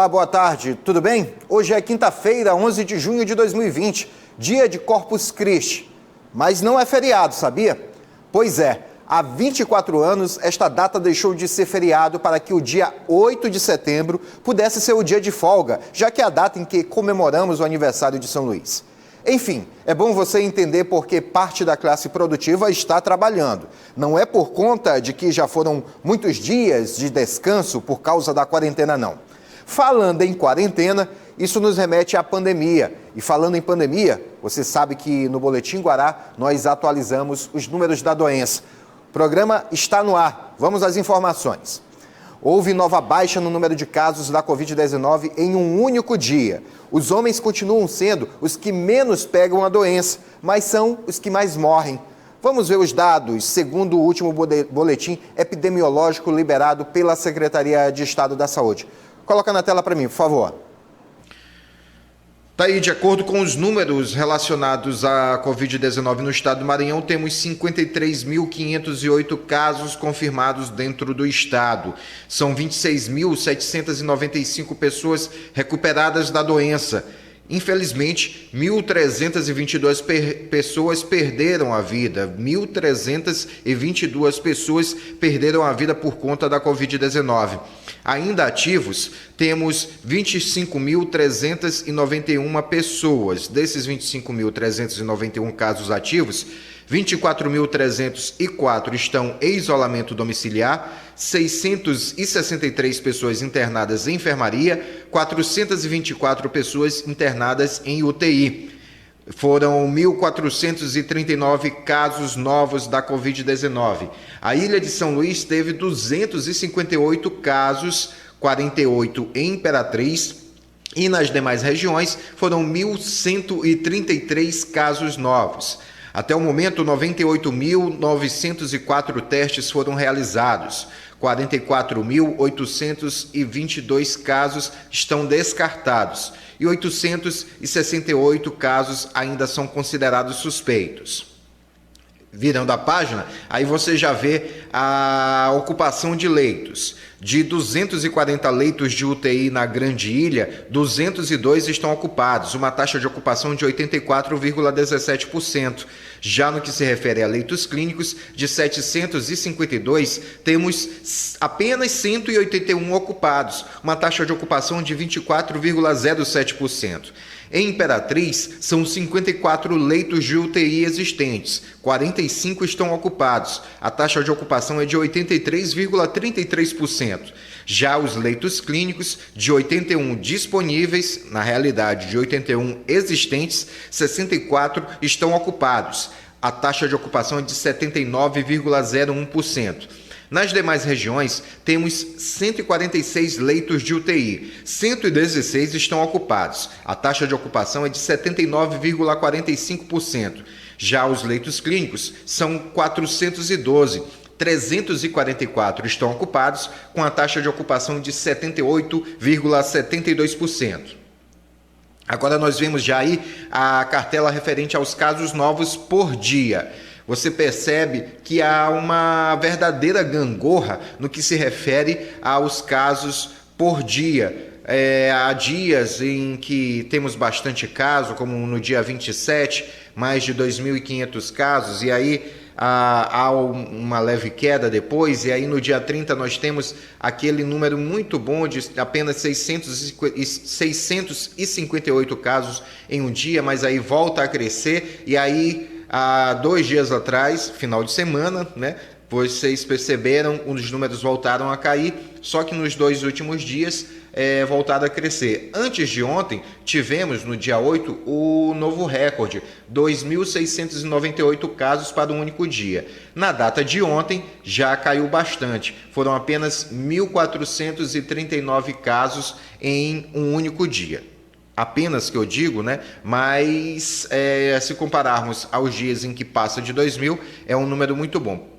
Olá, boa tarde, tudo bem? Hoje é quinta-feira, 11 de junho de 2020, dia de Corpus Christi. Mas não é feriado, sabia? Pois é, há 24 anos esta data deixou de ser feriado para que o dia 8 de setembro pudesse ser o dia de folga, já que é a data em que comemoramos o aniversário de São Luís. Enfim, é bom você entender porque parte da classe produtiva está trabalhando. Não é por conta de que já foram muitos dias de descanso por causa da quarentena, não. Falando em quarentena, isso nos remete à pandemia. E falando em pandemia, você sabe que no Boletim Guará nós atualizamos os números da doença. O programa está no ar. Vamos às informações. Houve nova baixa no número de casos da Covid-19 em um único dia. Os homens continuam sendo os que menos pegam a doença, mas são os que mais morrem. Vamos ver os dados, segundo o último boletim epidemiológico liberado pela Secretaria de Estado da Saúde. Coloca na tela para mim, por favor. Tá aí, de acordo com os números relacionados à Covid-19 no estado do Maranhão, temos 53.508 casos confirmados dentro do estado. São 26.795 pessoas recuperadas da doença. Infelizmente, 1.322 pessoas perderam a vida. 1.322 pessoas perderam a vida por conta da Covid-19. Ainda ativos, temos 25.391 pessoas. Desses 25.391 casos ativos, 24.304 estão em isolamento domiciliar, 663 pessoas internadas em enfermaria, 424 pessoas internadas em UTI. Foram 1.439 casos novos da Covid-19. A Ilha de São Luís teve 258 casos, 48 em Imperatriz, e nas demais regiões foram 1.133 casos novos. Até o momento, 98.904 testes foram realizados. 44.822 casos estão descartados e 868 casos ainda são considerados suspeitos. Virando a página, aí você já vê a ocupação de leitos. De 240 leitos de UTI na Grande Ilha, 202 estão ocupados, uma taxa de ocupação de 84,17%. Já no que se refere a leitos clínicos, de 752, temos apenas 181 ocupados, uma taxa de ocupação de 24,07%. Em Imperatriz, são 54 leitos de UTI existentes, 45 estão ocupados. A taxa de ocupação é de 83,33%. Já os leitos clínicos, de 81 disponíveis, na realidade de 81 existentes, 64 estão ocupados. A taxa de ocupação é de 79,01%. Nas demais regiões, temos 146 leitos de UTI, 116 estão ocupados. A taxa de ocupação é de 79,45%. Já os leitos clínicos são 412, 344 estão ocupados, com a taxa de ocupação de 78,72%. Agora nós vemos já aí a cartela referente aos casos novos por dia. Você percebe que há uma verdadeira gangorra no que se refere aos casos por dia. Há dias em que temos bastante caso, como no dia 27, mais de 2.500 casos, e aí há uma leve queda depois, e aí no dia 30 nós temos aquele número muito bom de apenas 658 casos em um dia, mas aí volta a crescer, e aí há 2 dias atrás, final de semana, né? Vocês perceberam, os números voltaram a cair, só que nos 2 últimos dias voltaram a crescer. Antes de ontem, tivemos no dia 8 o novo recorde, 2.698 casos para um único dia. Na data de ontem, já caiu bastante, foram apenas 1.439 casos em um único dia. Apenas que eu digo, né? Mas se compararmos aos dias em que passa de 2.000, é um número muito bom.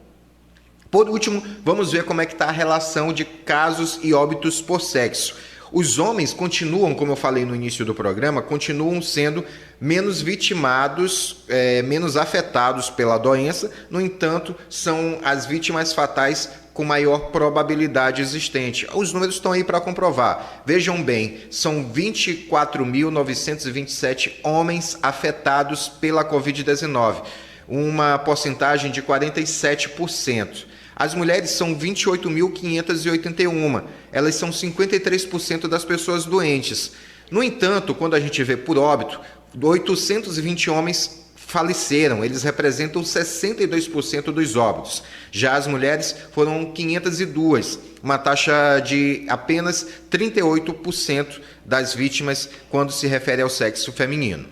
Por último, vamos ver como é que está a relação de casos e óbitos por sexo. Os homens continuam, como eu falei no início do programa, continuam sendo menos vitimados, menos afetados pela doença. No entanto, são as vítimas fatais com maior probabilidade existente. Os números estão aí para comprovar. Vejam bem, são 24.927 homens afetados pela Covid-19, uma porcentagem de 47%. As mulheres são 28.581, elas são 53% das pessoas doentes. No entanto, quando a gente vê por óbito, 820 homens faleceram, eles representam 62% dos óbitos. Já as mulheres foram 502, uma taxa de apenas 38% das vítimas quando se refere ao sexo feminino.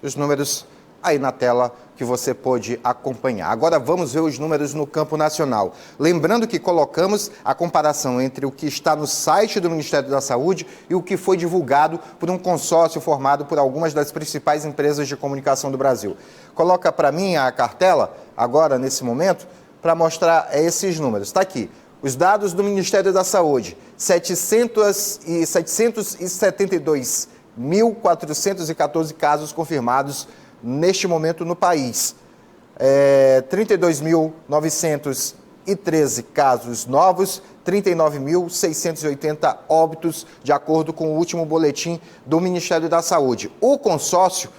Os números aí na tela que você pôde acompanhar. Agora vamos ver os números no campo nacional. Lembrando que colocamos a comparação entre o que está no site do Ministério da Saúde e o que foi divulgado por um consórcio formado por algumas das principais empresas de comunicação do Brasil. Coloca para mim a cartela, agora nesse momento, para mostrar esses números. Está aqui. Os dados do Ministério da Saúde, 772.414 casos confirmados neste momento no país. 32.913 casos novos, 39.680 óbitos, de acordo com o último boletim do Ministério da Saúde. O consórcio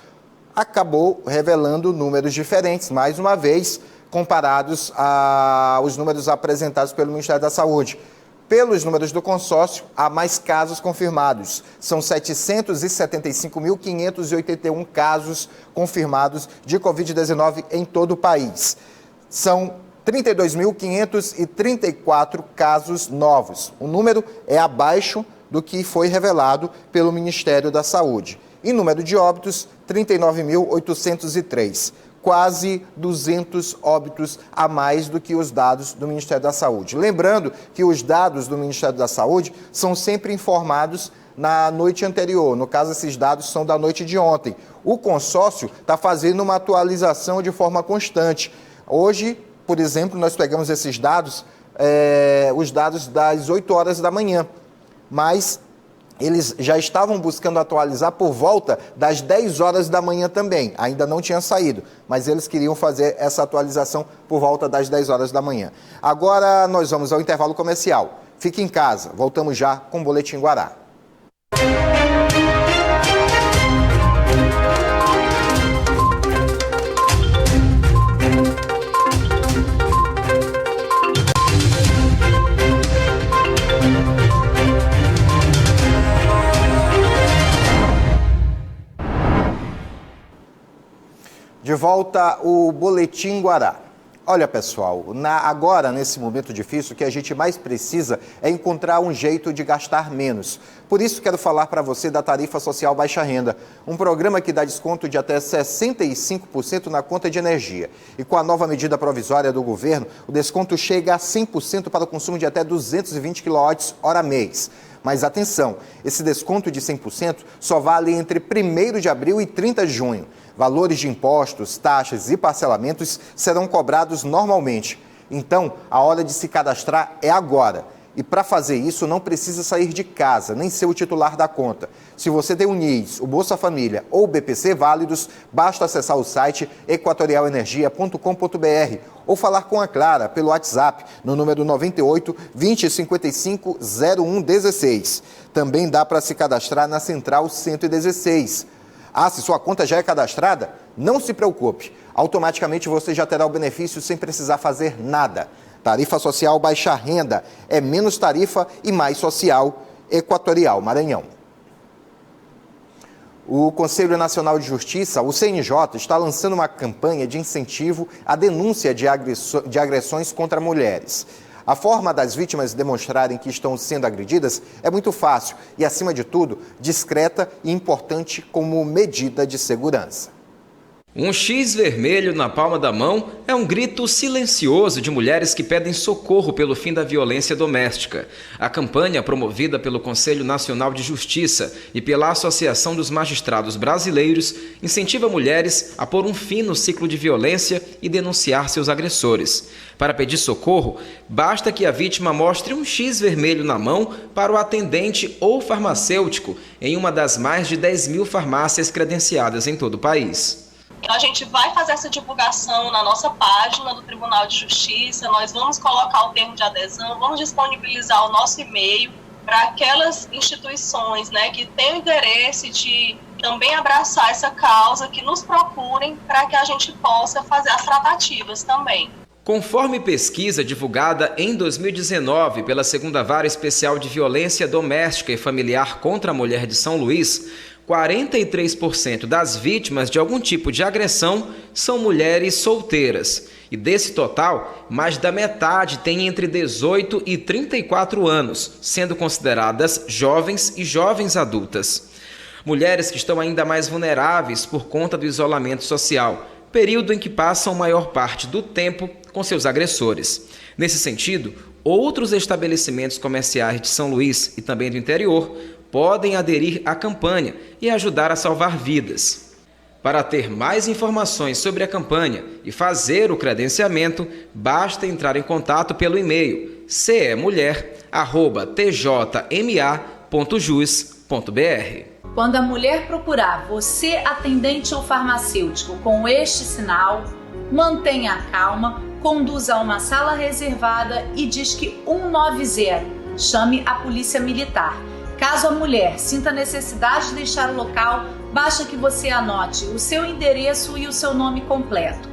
acabou revelando números diferentes, mais uma vez, comparados aos números apresentados pelo Ministério da Saúde. Pelos números do consórcio, há mais casos confirmados. São 775.581 casos confirmados de Covid-19 em todo o país. São 32.534 casos novos. O número é abaixo do que foi revelado pelo Ministério da Saúde. E número de óbitos, 39.803. Quase 200 óbitos a mais do que os dados do Ministério da Saúde. Lembrando que os dados do Ministério da Saúde são sempre informados na noite anterior. No caso, esses dados são da noite de ontem. O consórcio está fazendo uma atualização de forma constante. Hoje, por exemplo, nós pegamos esses dados, os dados das 8 horas da manhã, mas eles já estavam buscando atualizar por volta das 10 horas da manhã também. Ainda não tinha saído, mas eles queriam fazer essa atualização por volta das 10 horas da manhã. Agora nós vamos ao intervalo comercial. Fique em casa, voltamos já com o Boletim Guará. De volta o Boletim Guará. Olha, pessoal, agora, nesse momento difícil, o que a gente mais precisa é encontrar um jeito de gastar menos. Por isso, quero falar para você da Tarifa Social Baixa Renda, um programa que dá desconto de até 65% na conta de energia. E com a nova medida provisória do governo, o desconto chega a 100% para o consumo de até 220 kWh mês. Mas atenção, esse desconto de 100% só vale entre 1º de abril e 30 de junho. Valores de impostos, taxas e parcelamentos serão cobrados normalmente. Então, a hora de se cadastrar é agora. E para fazer isso, não precisa sair de casa, nem ser o titular da conta. Se você tem o NIS, o Bolsa Família ou o BPC válidos, basta acessar o site equatorialenergia.com.br ou falar com a Clara pelo WhatsApp no número 98 20 55 01 16. Também dá para se cadastrar na Central 116. Se sua conta já é cadastrada, não se preocupe. Automaticamente você já terá o benefício sem precisar fazer nada. Tarifa Social Baixa Renda é menos tarifa e mais social. Equatorial Maranhão. O Conselho Nacional de Justiça, o CNJ, está lançando uma campanha de incentivo à denúncia de agressões contra mulheres. A forma das vítimas demonstrarem que estão sendo agredidas é muito fácil e, acima de tudo, discreta e importante como medida de segurança. Um X vermelho na palma da mão é um grito silencioso de mulheres que pedem socorro pelo fim da violência doméstica. A campanha, promovida pelo Conselho Nacional de Justiça e pela Associação dos Magistrados Brasileiros, incentiva mulheres a pôr um fim no ciclo de violência e denunciar seus agressores. Para pedir socorro, basta que a vítima mostre um X vermelho na mão para o atendente ou farmacêutico em uma das mais de 10.000 farmácias credenciadas em todo o país. Então, a gente vai fazer essa divulgação na nossa página do Tribunal de Justiça, nós vamos colocar o termo de adesão, vamos disponibilizar o nosso e-mail para aquelas instituições, né, que têm o interesse de também abraçar essa causa, que nos procurem para que a gente possa fazer as tratativas também. Conforme pesquisa divulgada em 2019 pela 2ª Vara Especial de Violência Doméstica e Familiar contra a Mulher de São Luís, 43% das vítimas de algum tipo de agressão são mulheres solteiras. E desse total, mais da metade tem entre 18 e 34 anos, sendo consideradas jovens e jovens adultas. Mulheres que estão ainda mais vulneráveis por conta do isolamento social, período em que passam maior parte do tempo com seus agressores. Nesse sentido, outros estabelecimentos comerciais de São Luís e também do interior podem aderir à campanha e ajudar a salvar vidas. Para ter mais informações sobre a campanha e fazer o credenciamento, basta entrar em contato pelo e-mail cemulher@tjma.jus.br. Quando a mulher procurar você, atendente ou farmacêutico, com este sinal, mantenha a calma, conduza a uma sala reservada e disque 190. Chame a polícia militar. Caso a mulher sinta necessidade de deixar o local, basta que você anote o seu endereço e o seu nome completo.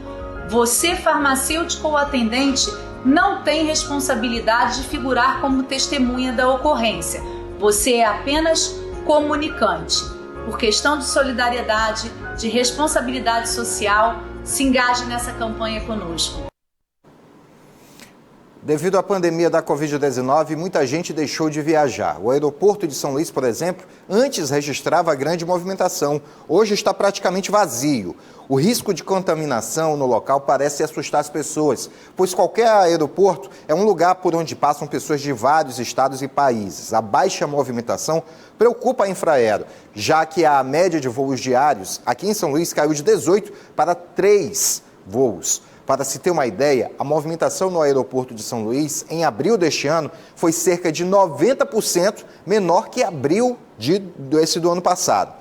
Você, farmacêutico ou atendente, não tem responsabilidade de figurar como testemunha da ocorrência. Você é apenas comunicante. Por questão de solidariedade, de responsabilidade social, se engaje nessa campanha conosco. Devido à pandemia da Covid-19, muita gente deixou de viajar. O aeroporto de São Luís, por exemplo, antes registrava grande movimentação. Hoje está praticamente vazio. O risco de contaminação no local parece assustar as pessoas, pois qualquer aeroporto é um lugar por onde passam pessoas de vários estados e países. A baixa movimentação preocupa a Infraero, já que a média de voos diários aqui em São Luís caiu de 18 para 3 voos. Para se ter uma ideia, a movimentação no aeroporto de São Luís, em abril deste ano, foi cerca de 90% menor que abril do ano passado.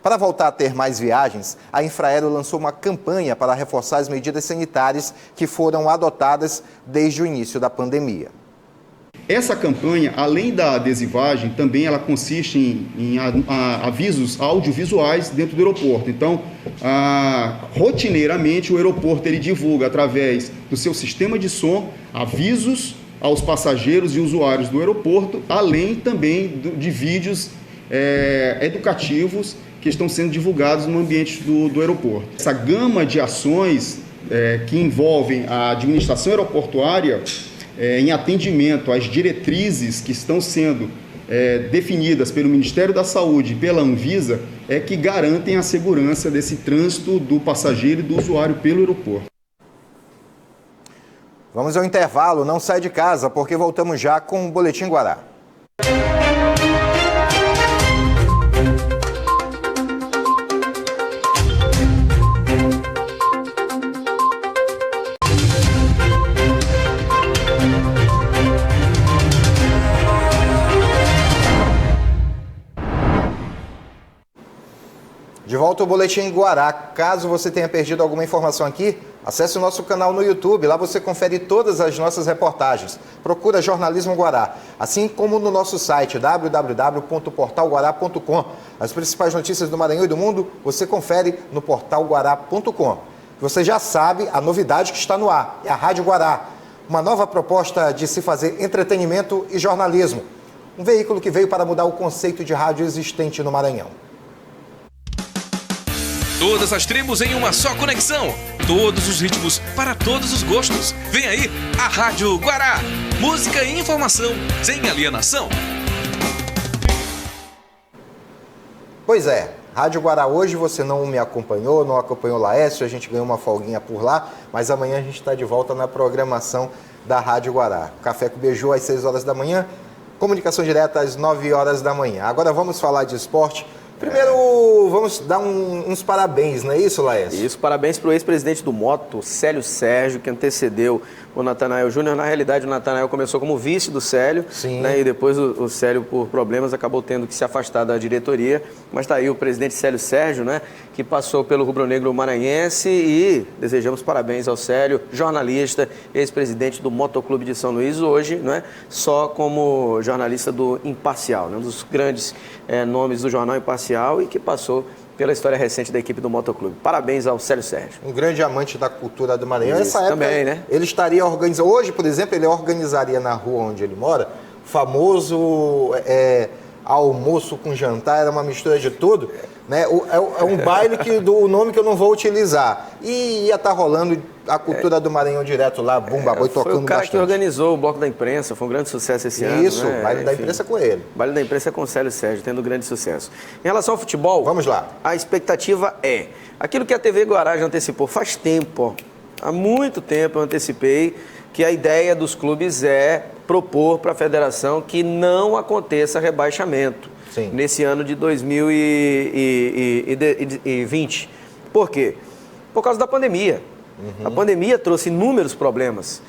Para voltar a ter mais viagens, a Infraero lançou uma campanha para reforçar as medidas sanitárias que foram adotadas desde o início da pandemia. Essa campanha, além da adesivagem, também ela consiste em avisos audiovisuais dentro do aeroporto. Então, rotineiramente, o aeroporto ele divulga, através do seu sistema de som, avisos aos passageiros e usuários do aeroporto, além também de vídeos educativos que estão sendo divulgados no ambiente do aeroporto. Essa gama de ações que envolvem a administração aeroportuária em atendimento às diretrizes que estão sendo definidas pelo Ministério da Saúde e pela Anvisa, é que garantem a segurança desse trânsito do passageiro e do usuário pelo aeroporto. Vamos ao intervalo, não sai de casa, porque voltamos já com o Boletim Guará. De volta ao Boletim Guará. Caso você tenha perdido alguma informação aqui, acesse o nosso canal no YouTube. Lá você confere todas as nossas reportagens. Procura Jornalismo Guará, assim como no nosso site www.portalguará.com. As principais notícias do Maranhão e do mundo você confere no portalguará.com. Você já sabe a novidade que está no ar, é a Rádio Guará. Uma nova proposta de se fazer entretenimento e jornalismo. Um veículo que veio para mudar o conceito de rádio existente no Maranhão. Todas as tribos em uma só conexão. Todos os ritmos para todos os gostos. Vem aí a Rádio Guará. Música e informação sem alienação. Pois é, Rádio Guará hoje você não me acompanhou, não acompanhou o Laércio, a gente ganhou uma folguinha por lá, mas amanhã a gente está de volta na programação da Rádio Guará. Café com Beiju às 6 horas da manhã, comunicação direta às 9 horas da manhã. Agora vamos falar de esporte. Primeiro, vamos dar uns parabéns, não é isso, Laércio? Isso, parabéns para o ex-presidente do Moto, Célio Sérgio, que antecedeu o Natanael Júnior. Na realidade, o Natanael começou como vice do Célio, né, e depois o Célio, por problemas, acabou tendo que se afastar da diretoria. Mas está aí o presidente Célio Sérgio, né, que passou pelo rubro-negro maranhense, e desejamos parabéns ao Célio, jornalista, ex-presidente do Motoclube de São Luís, hoje, né, só como jornalista do Imparcial, né, um dos grandes nomes do jornal Imparcial, e que passou pela história recente da equipe do Motoclube. Parabéns ao Célio Sérgio. Um grande amante da cultura do Maranhão. Isso, nessa época, também, né? Ele estaria organizando... Hoje, por exemplo, ele organizaria na rua onde ele mora, famoso almoço com jantar, era uma mistura de tudo, né? É um baile o nome que eu não vou utilizar. E ia estar rolando a cultura do Maranhão direto lá, bumba boi, tocando bastante. Foi o cara que organizou o Bloco da Imprensa, foi um grande sucesso esse ano. Isso, né? baile da imprensa com ele. Baile da imprensa com o Célio Sérgio, tendo grande sucesso. Em relação ao futebol, vamos lá. A expectativa é aquilo que a TV Guará já antecipou faz tempo, há muito tempo eu antecipei que a ideia dos clubes é propor para a federação que não aconteça rebaixamento nesse ano de 2020. Por quê? Por causa da pandemia. A pandemia trouxe inúmeros problemas.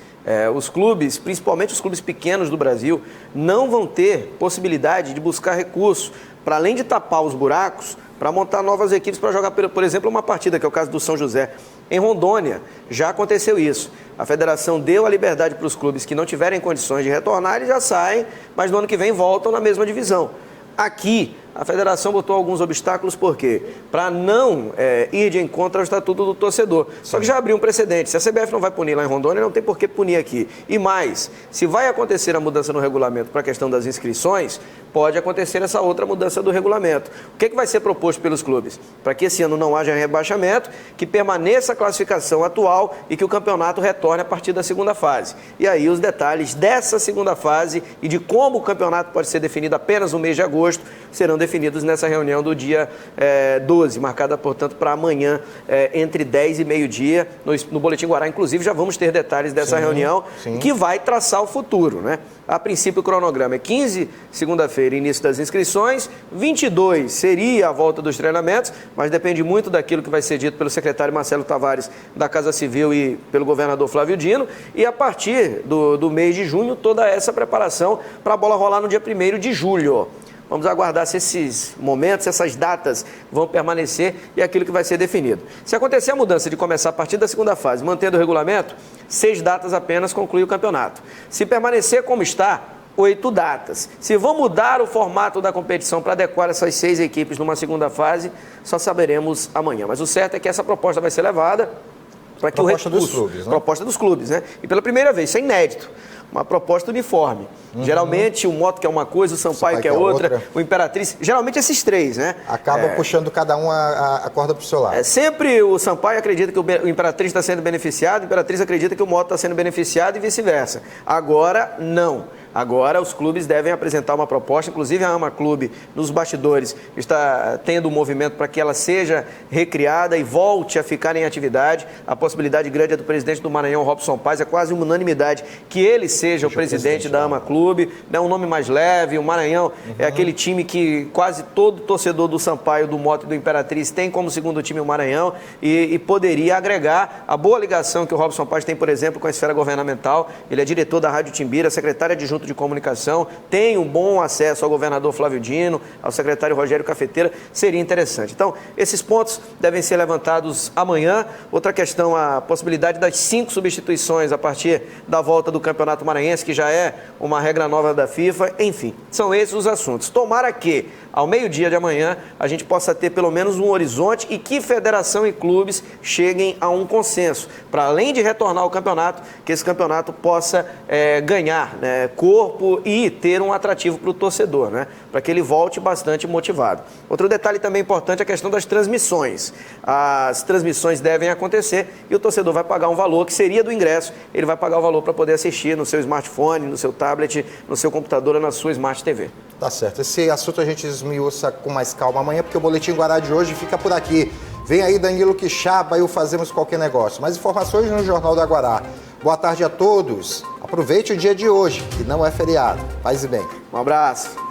Os clubes, principalmente os clubes pequenos do Brasil, não vão ter possibilidade de buscar recursos para, além de tapar os buracos, para montar novas equipes para jogar, por exemplo, uma partida, que é o caso do São José. Em Rondônia, já aconteceu isso. A federação deu a liberdade para os clubes que não tiverem condições de retornar, eles já saem, mas no ano que vem voltam na mesma divisão. Aqui, a federação botou alguns obstáculos, por quê? Para não ir de encontro ao estatuto do torcedor. Só que já abriu um precedente. Se a CBF não vai punir lá em Rondônia, não tem por que punir aqui. E mais, se vai acontecer a mudança no regulamento para a questão das inscrições, pode acontecer essa outra mudança do regulamento. O que vai ser proposto pelos clubes? Para que esse ano não haja rebaixamento, que permaneça a classificação atual e que o campeonato retorne a partir da segunda fase. E aí os detalhes dessa segunda fase e de como o campeonato pode ser definido apenas no mês de agosto serão definidos nessa reunião do dia 12, marcada, portanto, para amanhã, entre 10 e meio-dia. No Boletim Guará, inclusive, já vamos ter detalhes dessa reunião, que vai traçar o futuro, né? A princípio, o cronograma é 15, segunda-feira, início das inscrições, 22 seria a volta dos treinamentos, mas depende muito daquilo que vai ser dito pelo secretário Marcelo Tavares da Casa Civil e pelo governador Flávio Dino, e a partir do mês de junho, toda essa preparação para a bola rolar no dia 1º de julho. Vamos aguardar se esses momentos, essas datas vão permanecer e aquilo que vai ser definido. Se acontecer a mudança de começar a partir da segunda fase, mantendo o regulamento, 6 datas apenas conclui o campeonato. Se permanecer como está, 8 datas. Se vão mudar o formato da competição para adequar essas 6 equipes numa segunda fase, só saberemos amanhã. Mas o certo é que essa proposta vai ser levada para que proposta dos clubes, né? Proposta dos clubes, né? E pela primeira vez, isso é inédito. Uma proposta uniforme. Geralmente o Moto quer uma coisa, o Sampaio quer outra, o Imperatriz, geralmente esses 3, né? Acabam puxando cada um a corda para o seu lado. Sempre o Sampaio acredita que o Imperatriz está sendo beneficiado, o Imperatriz acredita que o Moto está sendo beneficiado e vice-versa. Agora, não. Agora os clubes devem apresentar uma proposta, inclusive a AMA Clube, nos bastidores, está tendo um movimento para que ela seja recriada e volte a ficar em atividade. A possibilidade grande é do presidente do Maranhão, Robson Paz, é quase uma unanimidade que ele seja o presidente da AMA Clube, é um nome mais leve. O Maranhão é aquele time que quase todo torcedor do Sampaio, do Moto e do Imperatriz tem como segundo time o Maranhão e poderia agregar a boa ligação que o Robson Paz tem, por exemplo, com a esfera governamental. Ele é diretor da Rádio Timbira, secretário adjunto de comunicação, tem um bom acesso ao governador Flávio Dino, ao secretário Rogério Cafeteira, seria interessante. Então, esses pontos devem ser levantados amanhã. Outra questão, a possibilidade das 5 substituições a partir da volta do Campeonato Maranhense, que já é uma regra nova da FIFA. Enfim, são esses os assuntos. Tomara que, ao meio-dia de amanhã, a gente possa ter pelo menos um horizonte e que federação e clubes cheguem a um consenso, para além de retornar ao campeonato, que esse campeonato possa ganhar, né, corpo e ter um atrativo para o torcedor, né, para que ele volte bastante motivado. Outro detalhe também importante é a questão das transmissões. As transmissões devem acontecer e o torcedor vai pagar um valor que seria do ingresso, ele vai pagar o valor para poder assistir no seu smartphone, no seu tablet, no seu computador ou na sua Smart TV. Tá certo. Esse assunto a gente esmiuça com mais calma amanhã, porque o Boletim Guará de hoje fica por aqui. Vem aí Danilo Quixaba e o Fazemos Qualquer Negócio. Mais informações no Jornal da Guará. Boa tarde a todos. Aproveite o dia de hoje, que não é feriado. Paz e bem. Um abraço.